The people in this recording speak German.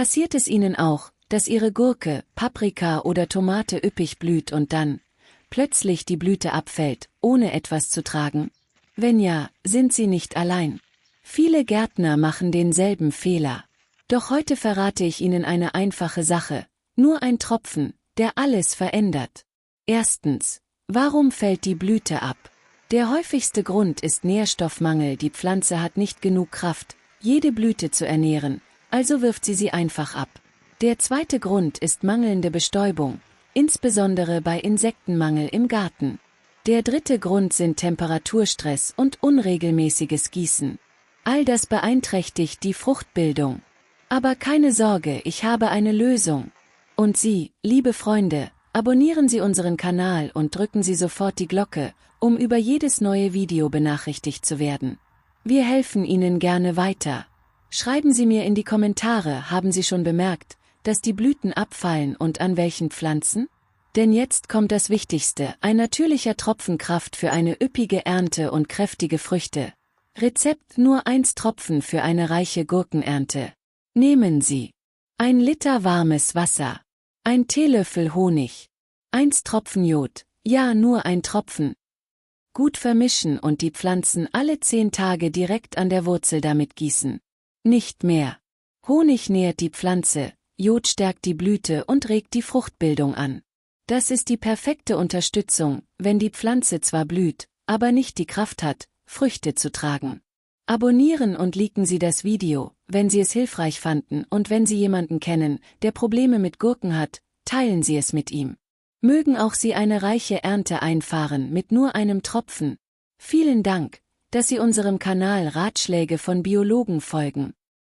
Passiert es Ihnen auch, dass Ihre Gurke, Paprika oder Tomate üppig blüht und dann plötzlich die Blüte abfällt, ohne etwas zu tragen? Wenn ja, sind Sie nicht allein. Viele Gärtner machen denselben Fehler. Doch heute verrate ich Ihnen eine einfache Sache, nur ein Tropfen, der alles verändert. Erstens, warum fällt die Blüte ab? Der häufigste Grund ist Nährstoffmangel. Die Pflanze hat nicht genug Kraft, jede Blüte zu ernähren, also wirft sie einfach ab. Der zweite Grund ist mangelnde Bestäubung, insbesondere bei Insektenmangel im Garten. Der dritte Grund sind Temperaturstress und unregelmäßiges Gießen. All das beeinträchtigt die Fruchtbildung. Aber keine Sorge, ich habe eine Lösung. Und Sie, liebe Freunde, abonnieren Sie unseren Kanal und drücken Sie sofort die Glocke, um über jedes neue Video benachrichtigt zu werden. Wir helfen Ihnen gerne weiter. Schreiben Sie mir in die Kommentare, haben Sie schon bemerkt, dass die Blüten abfallen und an welchen Pflanzen? Denn jetzt kommt das Wichtigste, ein natürlicher Tropfen Kraft für eine üppige Ernte und kräftige Früchte. Rezept: nur 1 Tropfen für eine reiche Gurkenernte. Nehmen Sie 1 Liter warmes Wasser, 1 Teelöffel Honig, 1 Tropfen Jod, ja nur ein Tropfen. Gut vermischen und die Pflanzen alle 10 Tage direkt an der Wurzel damit gießen. Nicht mehr. Honig nährt die Pflanze, Jod stärkt die Blüte und regt die Fruchtbildung an. Das ist die perfekte Unterstützung, wenn die Pflanze zwar blüht, aber nicht die Kraft hat, Früchte zu tragen. Abonnieren und liken Sie das Video, wenn Sie es hilfreich fanden, und wenn Sie jemanden kennen, der Probleme mit Gurken hat, teilen Sie es mit ihm. Mögen auch Sie eine reiche Ernte einfahren mit nur einem Tropfen. Vielen Dank, dass Sie unserem Kanal Ratschläge von Biologen folgen.